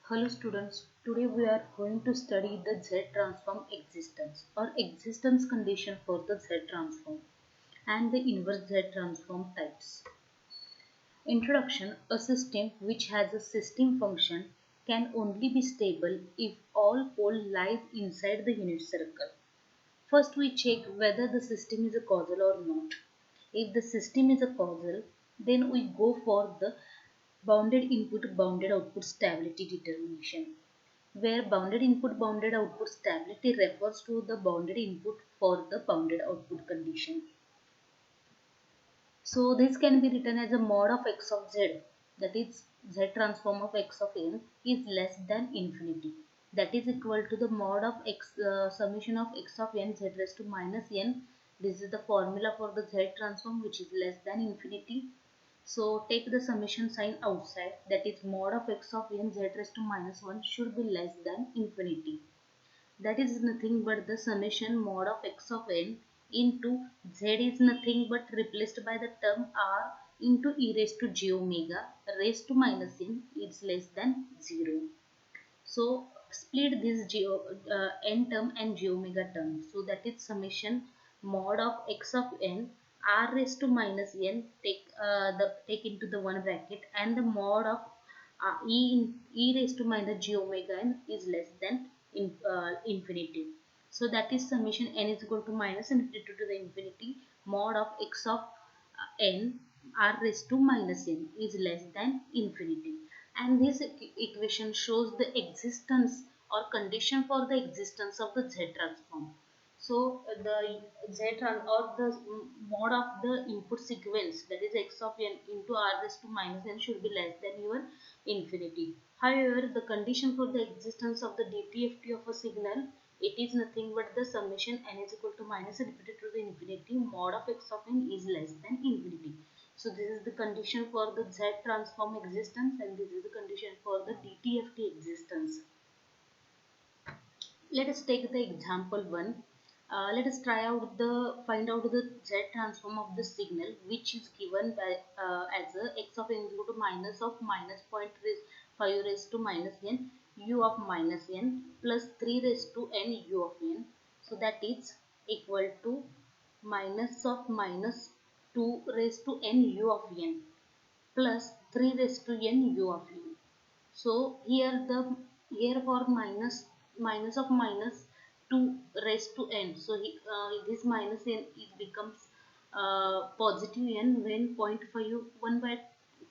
Hello students, today we are going to study the Z transform existence or existence condition for the Z transform and the inverse Z transform types. Introduction: a system which has a system function can only be stable if all pole lies inside the unit circle. First we check whether the system is a causal or not. If the system is a causal, then we go for the bounded input bounded output stability determination, where bounded input bounded output stability refers to the bounded input for the bounded output condition. So this can be written as a mod of x of z, that is z transform of x of n is less than infinity, that is equal to the mod of x summation of x of n z raised to minus n. This is the formula for the z transform which is less than infinity. So take the summation sign outside, that is mod of x of n z raised to minus 1 should be less than infinity. That is nothing but the summation mod of x of n into z is nothing but replaced by the term r into e raised to j omega raised to minus n is less than 0. So split this n term and j omega term. So that is summation mod of x of n r raised to minus n, take into the one bracket, and the mod of e raised to minus j omega n is less than infinity. So that is summation n is equal to minus infinity to the infinity mod of x of n r raised to minus n is less than infinity. And this equation shows the existence or condition for the existence of the Z transform. So the or the mode of the input sequence, that is x of n into r raised to minus n, should be less than your infinity. However, the condition for the existence of the DTFT of a signal, it is nothing but the summation n is equal to minus infinity to the infinity mod of x of n is less than infinity. So this is the condition for the Z transform existence, and this is the condition for the DTFT existence. Let us take the example one. Let us try out the find out the Z transform of the signal, which is given by as a x of n equal to minus of minus 0.5 raised to minus n u of minus n plus 3 raised to n u of n. So that is equal to minus of minus 2 raised to n u of n plus 3 raised to n u of n. So here for minus of minus 2 raised to n. So this minus n it becomes positive n when 0.5 1 by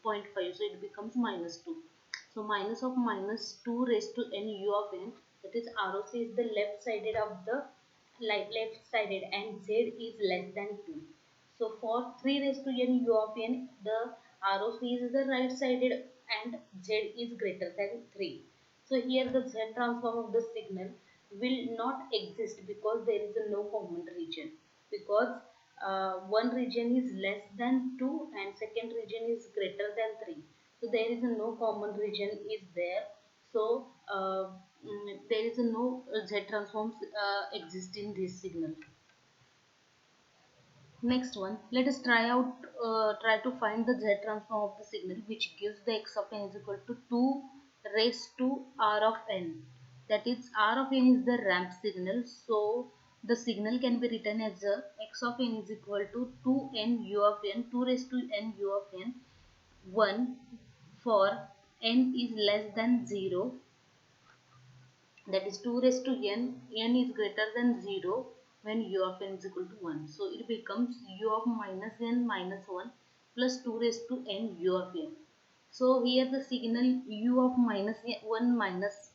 0.5, so it becomes minus 2. So minus of minus 2 raised to n u of n, that is ROC is the left sided of the left sided and z is less than 2. So for 3 raised to n u of n, the ROC is the right sided and z is greater than 3. So here the z transform of the signal will not exist because there is a no common region, because one region is less than 2 and second region is greater than 3. So there is a no common region is there. So there is a no z transforms exist in this signal. Next one, let us try to find the Z transform of the signal, which gives the x of n is equal to 2 raised to r of n. That is, r of n is the ramp signal, so the signal can be written as x of n is equal to 2n u of n, 2 raised to n u of n, 1 for n is less than 0, that is 2 raised to n is greater than 0 when u of n is equal to 1. So it becomes u of minus n minus 1 plus 2 raised to n u of n. So here the signal u of minus n, 1 minus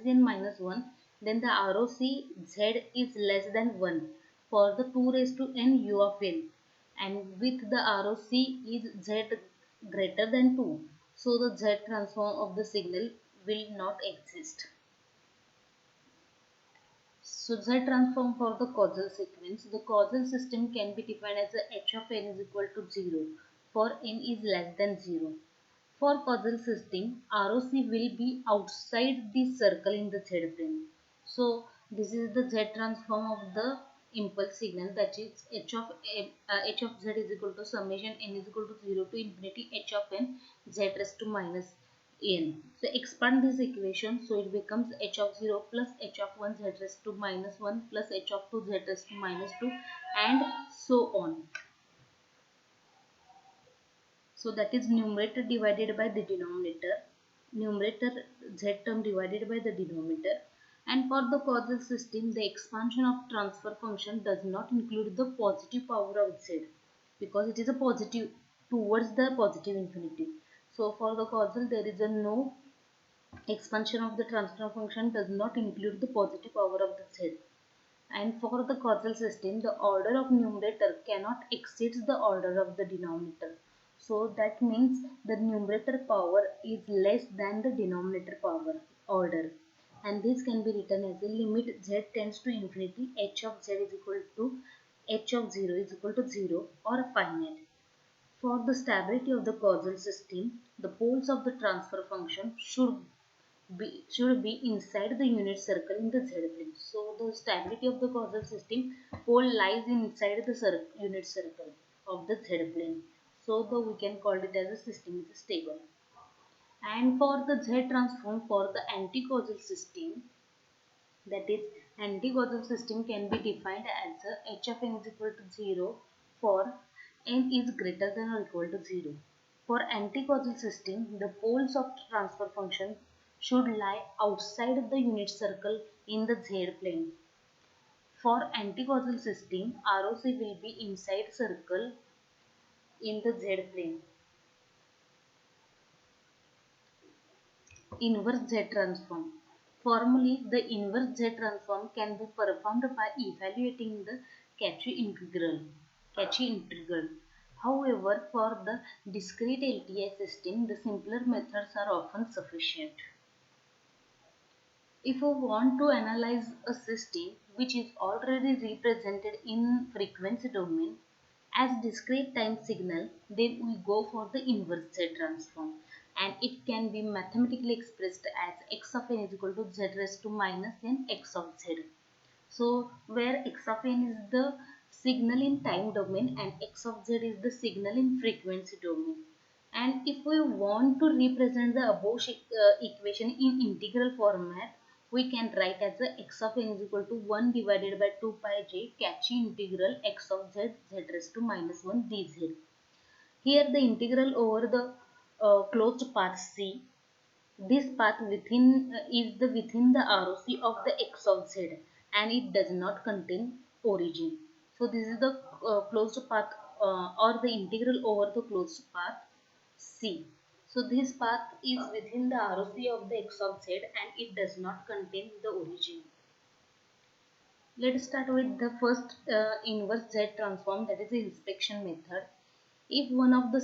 n minus 1, then the ROC z is less than 1 for the 2 raised to n u of n, and with the ROC is z greater than 2. So the z transform of the signal will not exist. So Z transform for the causal sequence. The causal system can be defined as h of n is equal to 0 for n is less than 0. For causal system, ROC will be outside the circle in the Z plane. So this is the Z transform of the impulse signal, that is h of z is equal to summation n is equal to 0 to infinity h of n z raised to minus n. So expand this equation, so it becomes h of 0 plus h of 1 z raised to minus 1 plus h of 2 z raised to minus 2 and so on. So that is numerator divided by the denominator, numerator z term divided by the denominator. And for the causal system, the expansion of transfer function does not include the positive power of z because it is a positive towards the positive infinity. So for the causal, there is a no expansion of the transfer function does not include the positive power of the z. And for the causal system, the order of numerator cannot exceed the order of the denominator. So that means the numerator power is less than the denominator power order. And this can be written as a limit z tends to infinity, h of z is equal to h of 0 is equal to 0 or finite. For the stability of the causal system, the poles of the transfer function should be inside the unit circle in the z plane. So the stability of the causal system pole lies inside the unit circle of the z plane. So we can call it as a system is stable. And for the z transform for the anti-causal system, that is anti-causal system can be defined as a h of n is equal to 0 for n is greater than or equal to 0. For anti-causal system, the poles of transfer function should lie outside the unit circle in the z plane. For anti-causal system, ROC will be inside circle in the z plane. Inverse Z transform. Formally, the inverse Z transform can be performed by evaluating the Cauchy integral. Cauchy integral. However, for the discrete LTI system, the simpler methods are often sufficient. If we want to analyze a system which is already represented in frequency domain as discrete time signal, then we go for the inverse Z transform, and it can be mathematically expressed as x of n is equal to z raised to minus n x of z. So where x of n is the signal in time domain and x of z is the signal in frequency domain. And if we want to represent the above equation in integral format, we can write as a x of n is equal to 1 divided by 2 pi j Cauchy integral x of z z raised to minus 1 dz. Here the integral over the closed path C. This path is the within the ROC of the x of z and it does not contain origin. So this is the closed path or the integral over the closed path C. So this path is within the ROC of the x of z and it does not contain the origin. Let's start with the first inverse Z transform, that is the inspection method. If one of the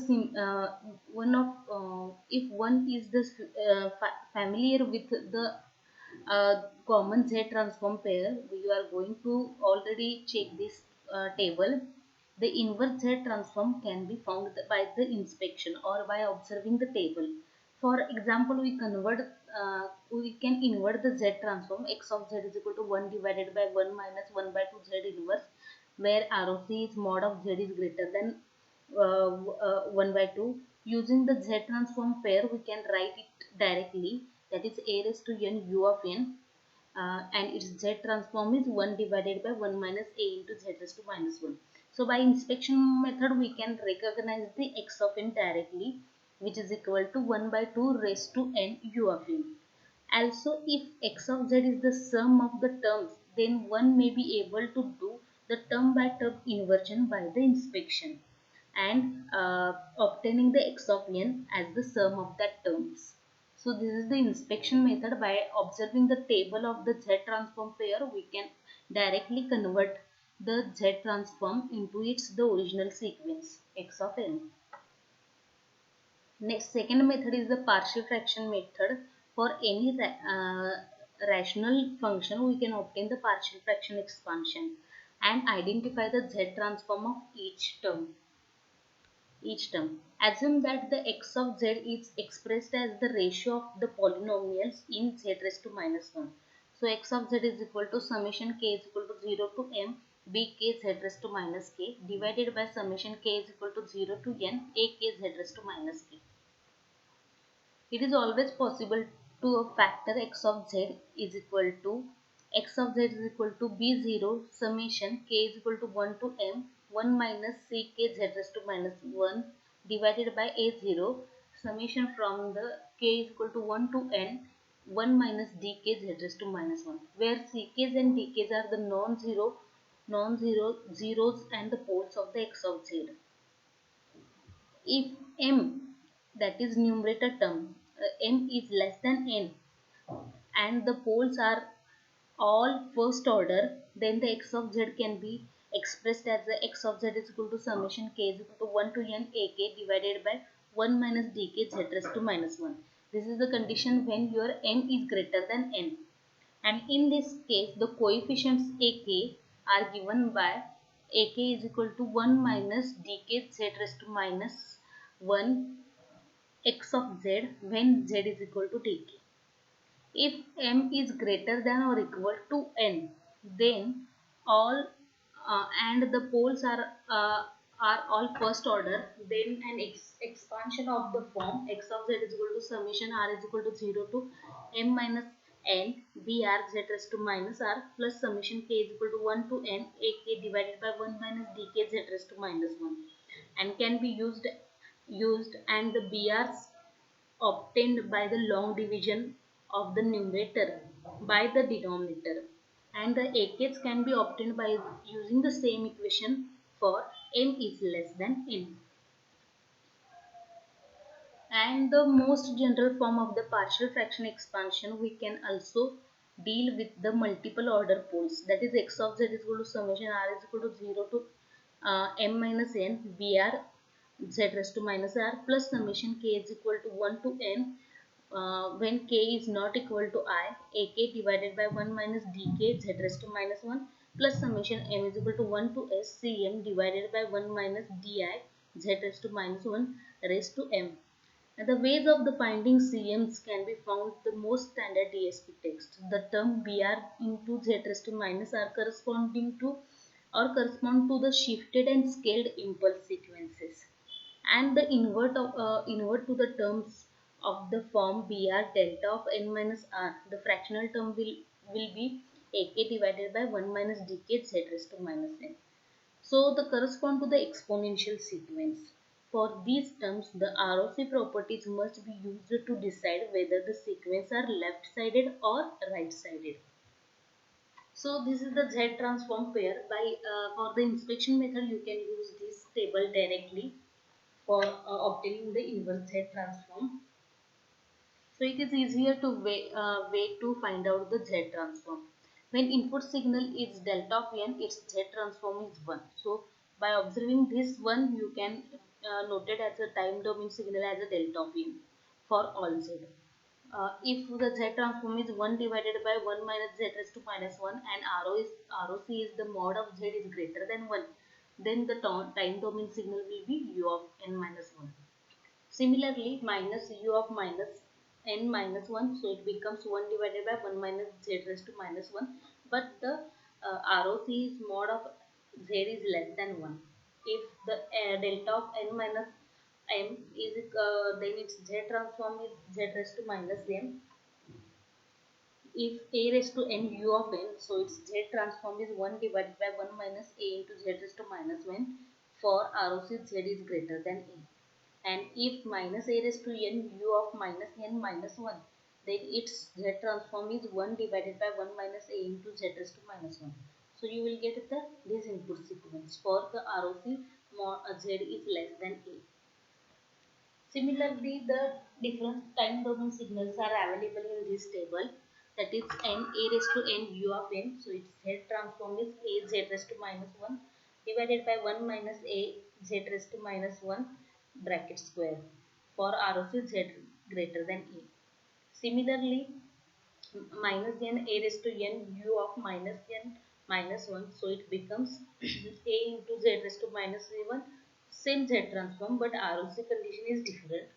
if one is the familiar with the common Z transform pair, we are going to already check this table. The inverse Z transform can be found by the inspection or by observing the table. For example, we can invert the Z transform. X of Z is equal to 1 divided by 1 minus 1 by 2 Z inverse, where ROC is mod of Z is greater than 1 by 2. Using the Z transform pair, we can write it directly, that is a raised to n u of n, and its Z transform is 1 divided by 1 minus a into Z raised to minus 1. So by inspection method, we can recognize the x of n directly, which is equal to 1 by 2 raised to n u of n. Also, if x of z is the sum of the terms, then one may be able to do the term by term inversion by the inspection and obtaining the x of n as the sum of that terms. So this is the inspection method. By observing the table of the Z transform pair, we can directly convert the Z transform into its the original sequence x of n. Next, second method is the partial fraction method. For any rational function, we can obtain the partial fraction expansion and identify the Z transform of each term. Assume that the x of z is expressed as the ratio of the polynomials in z raised to minus 1. So x of z is equal to summation k is equal to 0 to m b k z raised to minus k divided by summation k is equal to 0 to n a k z raised to minus k. It is always possible to factor x of z is equal to x of z is equal to b0 summation k is equal to 1 to m 1 minus ck z raised to minus 1 divided by a0 summation from the k is equal to 1 to n 1 minus dk z raised to minus 1, where ck's and dk's are the non-zero zeros and the poles of the x of z. If m, that is numerator term, m is less than n and the poles are all first order, then the x of z can be expressed as the x of z is equal to summation k is equal to 1 to n ak divided by 1 minus dk z raised to minus 1. This is the condition when your m is greater than n. And in this case, the coefficients ak are given by ak is equal to 1 minus dk z raised to minus 1 x of z when z is equal to dk. If m is greater than or equal to n, then all and the poles are all first order, then an expansion of the form x of z is equal to summation r is equal to 0 to m minus n br z raised to minus r plus summation k is equal to 1 to n ak divided by 1 minus dk z raised to minus 1, and can be used and the brs obtained by the long division of the numerator by the denominator, and the AKs can be obtained by using the same equation for m is less than n. And the most general form of the partial fraction expansion, we can also deal with the multiple order poles, that is x of z is equal to summation r is equal to 0 to m minus n br z raised to minus r plus summation k is equal to 1 to n when k is not equal to I, ak divided by 1 minus dk z raised to minus 1 plus summation m is equal to 1 to s cm divided by 1 minus di z raised to minus 1 raised to m. And the ways of the finding cm's can be found the most standard DSP text. The term br into z raised to minus r correspond to the shifted and scaled impulse sequences, and the invert to the terms of the form br delta of n minus r. The fractional term will be ak divided by 1 minus dk z raised to minus n. So the correspond to the exponential sequence. For these terms, the ROC properties must be used to decide whether the sequence are left-sided or right-sided. So this is the Z transform pair. For the inspection method, you can use this table directly for obtaining the inverse Z transform. So it is easier to way to find out the Z transform. When input signal is delta of n, its Z transform is 1. So by observing this one, you can note it as a time domain signal as a delta of n for all Z. If the Z transform is 1 divided by 1 minus Z raised to minus 1 and ROC is the mod of Z is greater than 1, then the time domain signal will be u of n minus 1. Similarly, minus u of minus n minus 1, so it becomes 1 divided by 1 minus z raised to minus 1, but the ROC is mod of z is less than 1. If the delta of n minus m is then its z transform is z raised to minus m. If a raised to n u of n, so its z transform is 1 divided by 1 minus a into z raised to minus 1 for ROC z is greater than a. And if minus a raised to n u of minus n minus 1, then its z transform is 1 divided by 1 minus a into z raised to minus 1. So you will get this input sequence for the ROC z is less than a. Similarly, the different time domain signals are available in this table, that is n a raised to n u of n. So its z transform is a z raised to minus 1 divided by 1 minus a z raised to minus 1 bracket square for ROC z greater than a. Similarly, minus n a raised to n u of minus n minus 1, so it becomes a into z raised to minus 1, same z transform, but ROC condition is different,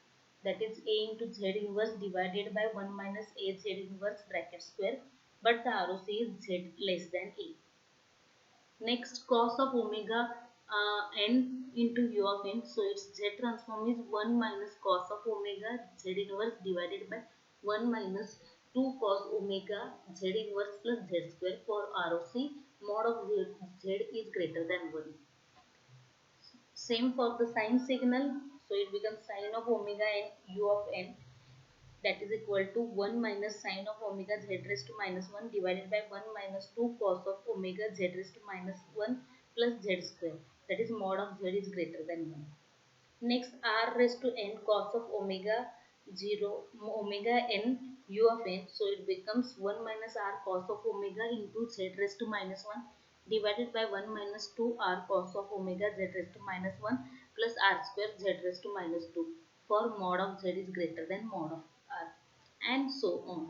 that is a into z inverse divided by 1 minus a z inverse bracket square, but the ROC is z less than a. Next, cos of omega n into u of n. So its z transform is 1 minus cos of omega z inverse divided by 1 minus 2 cos omega z inverse plus z square for ROC mod of z is greater than 1. Same for the sine signal. So it becomes sine of omega n u of n, that is equal to 1 minus sine of omega z raised to minus 1 divided by 1 minus 2 cos of omega z raised to minus 1 plus z square, that is mod of z is greater than 1. Next, r raised to n cos of omega 0 omega n u of n, so it becomes 1 minus r cos of omega into z raised to minus 1 divided by 1 minus 2 r cos of omega z raised to minus 1 plus r square z raised to minus 2 for mod of z is greater than mod of r, and so on.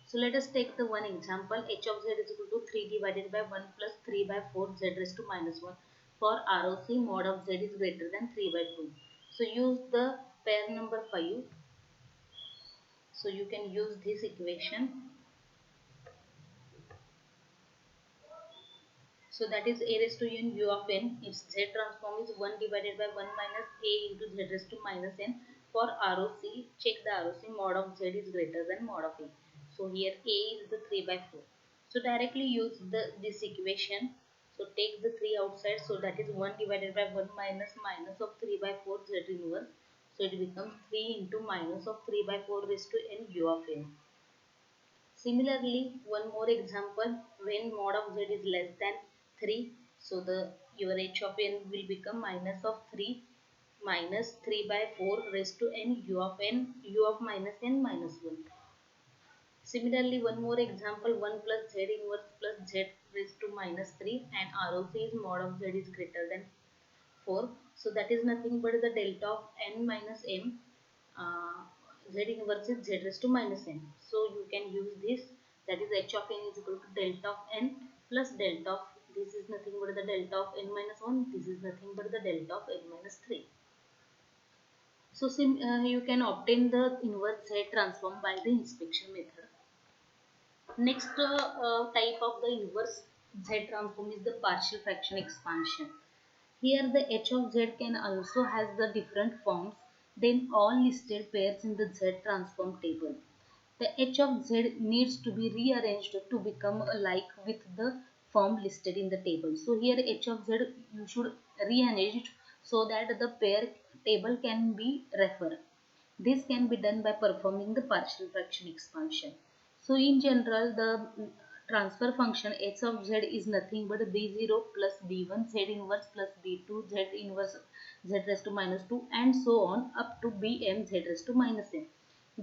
So let us take the one example. H of z is equal to 3 divided by 1 plus 3 by 4 z raised to minus 1 for ROC mod of z is greater than 3 by 2. So use the pair number 5. So you can use this equation. So that is a raised to n u of n. Its z transform is 1 divided by 1 minus a into z raised to minus n. For ROC, check the ROC mod of z is greater than mod of a. So here a is the 3 by 4. So directly use this equation. So take the 3 outside. So that is 1 divided by 1 minus minus of 3 by 4 z inverse. So it becomes 3 into minus of 3 by 4 raised to n u of n. Similarly, one more example, when mod of z is less than 3, so your h of n will become minus of 3 minus 3 by 4 raised to n u of minus n minus 1. Similarly, one more example, 1 plus z inverse plus z raised to minus 3 and ROC is mod of z is greater than 4. So that is nothing but the delta of n minus m. Z inverse is z raised to minus n. So you can use this, that is h of n is equal to delta of n plus delta of, this is nothing but the delta of n minus 1, this is nothing but the delta of n minus 3. So you can obtain the inverse Z transform by the inspection method. Next type of the inverse Z transform is the partial fraction expansion. Here the h of z can also has the different forms than all listed pairs in the Z transform table. The h of z needs to be rearranged to become alike with the form listed in the table. So here h of z you should rearrange so that the pair table can be referred. This can be done by performing the partial fraction expansion. So in general, the transfer function h of z is nothing but b0 plus b1 z inverse plus b2 z inverse z raised to minus 2 and so on up to bm z raised to minus n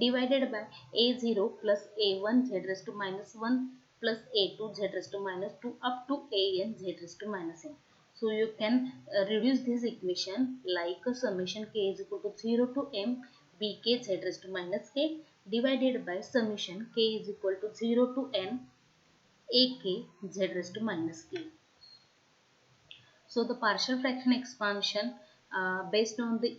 divided by a0 plus a1 z raised to minus 1 plus a2 z raised to minus 2 up to an z raised to minus n. So you can reduce this equation like summation k is equal to 0 to m bk z raised to minus k divided by summation k is equal to 0 to n ak z raised to minus k. So the partial fraction expansion based on the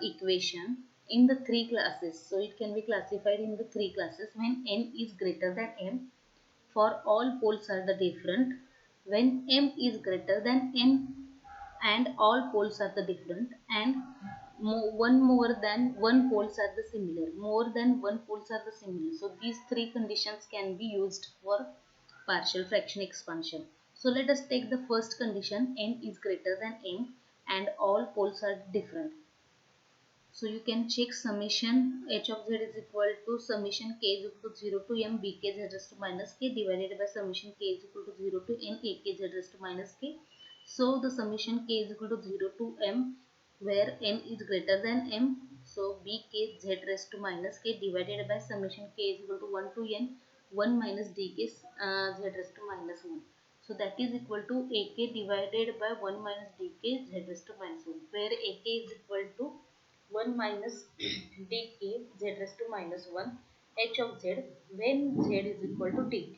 equation in the three classes. So it can be classified in the three classes. When n is greater than m, for all poles are the different. When m is greater than n and all poles are the different, and one more than one poles are the similar. More than one poles are the similar. So these three conditions can be used for partial fraction expansion. So let us take the first condition, n is greater than m and all poles are different. So you can check summation h of z is equal to summation k is equal to 0 to m bk z raised to minus k divided by summation k is equal to 0 to n ak z raised to minus k. So the summation k is equal to 0 to m where n is greater than m. So bk z raised to minus k divided by summation k is equal to 1 to n 1 minus dk z raised to minus 1. So that is equal to ak divided by 1 minus dk z raised to minus 1 where ak is equal to 1 minus dk z raised to minus 1 h of z when z is equal to dk.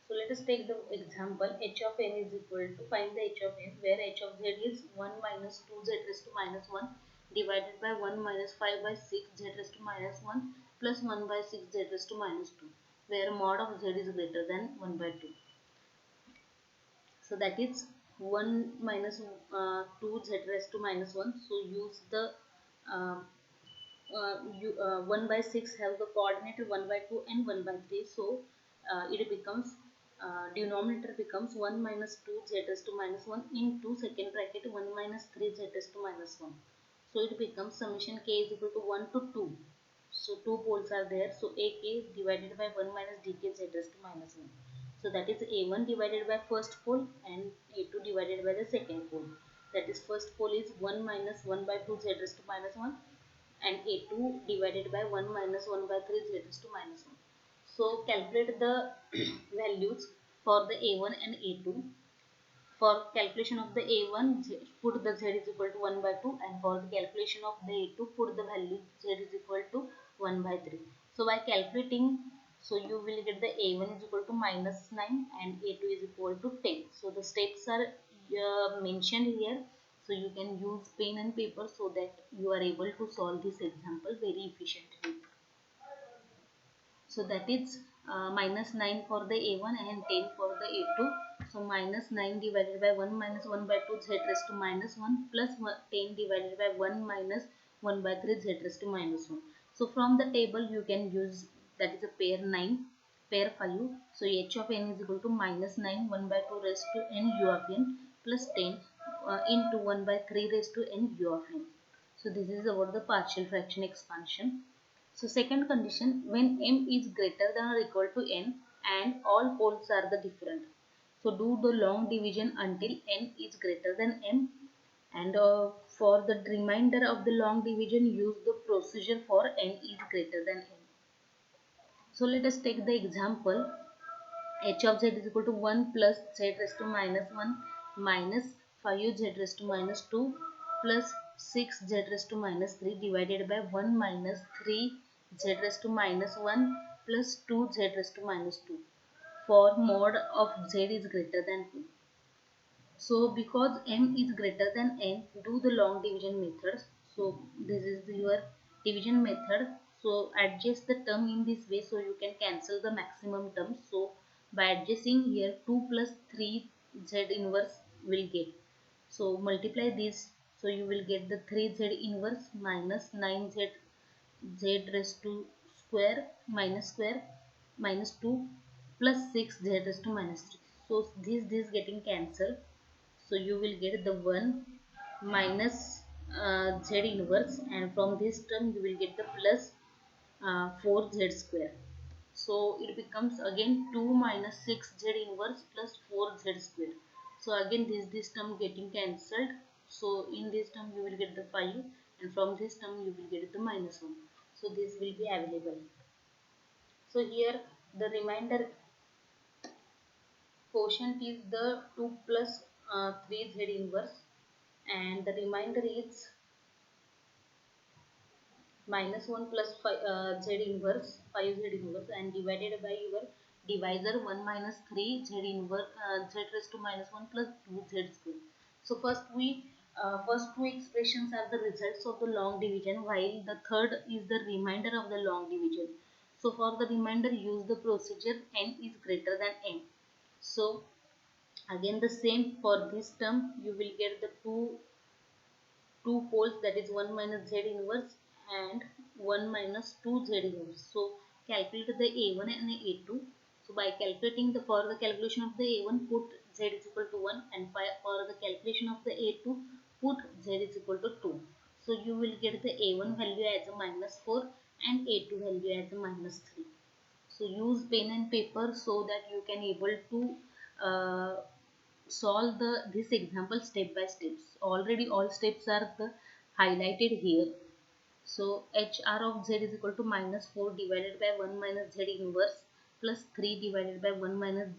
So let us take the example h of n is equal to, find the h of n where h of z is 1 minus 2 z raised to minus 1 divided by 1 minus 5 by 6 z raised to minus 1 plus 1 by 6 z raised to minus 2 where mod of z is greater than 1 by 2. So that is 1 minus 2 z raised to minus 1. So use the uh, 1 by 6 have the coordinate 1 by 2 and 1 by 3. So it becomes denominator becomes 1 minus 2 z raised to minus 1 into second bracket 1 minus 3 z raised to minus 1. So it becomes summation k is equal to 1 to 2. So two poles are there. So ak divided by 1 minus dk z raised to minus 1. So that is a1 divided by first pole and a2 divided by the second pole. That is first pole is 1 minus 1 by 2 z raised to minus 1 and a2 divided by 1 minus 1 by 3 z raised to minus 1. So calculate the values for the a1 and a2. For calculation of the A1, put the Z is equal to 1 by 2, and for the calculation of the A2, put the value Z is equal to 1 by 3. So by calculating, so you will get the A1 is equal to minus 9 and A2 is equal to 10. So the steps are mentioned here. So you can use pen and paper so that you are able to solve this example very efficiently. So that is minus 9 for the A1 and 10 for the A2. So minus 9 divided by 1 minus 1 by 2 z raised to minus 1 plus 10 divided by 1 minus 1 by 3 z raised to minus 1. So from the table you can use, that is a pair 9, pair 5. So h of n is equal to minus 9 1 by 2 raised to n u of n plus 10 into 1 by 3 raised to n u of n. So this is about the partial fraction expansion. So second condition, when m is greater than or equal to n and all poles are the different. So do the long division until n is greater than m, and for the remainder of the long division use the procedure for n is greater than n. So let us take the example. H of z is equal to 1 plus z raised to minus 1 minus 5 z raised to minus 2 plus 6 z raised to minus 3 divided by 1 minus 3 z raised to minus 1 plus 2 z raised to minus 2 for mod of z is greater than 2. So because m is greater than n, do the long division method. So this is your division method. So adjust the term in this way so you can cancel the maximum term. So by adjusting here 2 plus 3 z inverse will get. So multiply this. So you will get the 3z inverse minus 9z z raised to square minus 2 plus 6 z raised to minus 3. So this getting cancelled. So you will get the 1 minus z inverse, and from this term you will get the plus 4z square. So it becomes again 2 minus 6z inverse plus 4z square. So again this term getting cancelled. So in this term you will get the 5, and from this term you will get the minus 1. So this will be available. So here the remainder quotient is the 2 plus 3z inverse, and the remainder is minus 1 plus 5 z inverse 5z inverse, and divided by your divisor 1 minus 3 z inverse z raised to minus 1 plus 2 z square. So first two expressions are the results of the long division, while the third is the remainder of the long division. So for the remainder use the procedure n is greater than m. So again the same for this term, you will get the two poles, that is 1 minus z inverse and 1 minus 2 z inverse. So calculate the a1 and a2. So by calculating the, for the calculation of the a1 put z is equal to 1, and for the calculation of the a2 put z is equal to 2. So you will get the a1 value as a minus 4 and a2 value as a minus 3. So use pen and paper so that you can able to uh, solve this example step by steps. Already all steps are highlighted here. So hr of z is equal to minus 4 divided by 1 minus z inverse plus 3 divided by 1 minus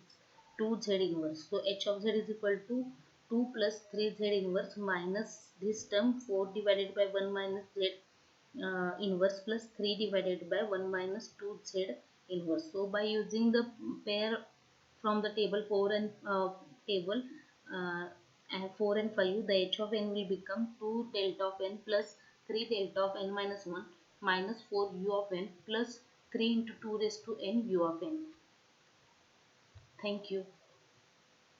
2 z inverse. So h of z is equal to 2 plus 3 z inverse minus this term 4 divided by 1 minus z inverse plus 3 divided by 1 minus 2 z inverse. So by using the pair from the table 4 and table uh, and 4 and 5, the h of n will become 2 delta of n plus 3 delta of n minus 1 minus 4 u of n plus 3 into 2 raised to n u of n. Thank you.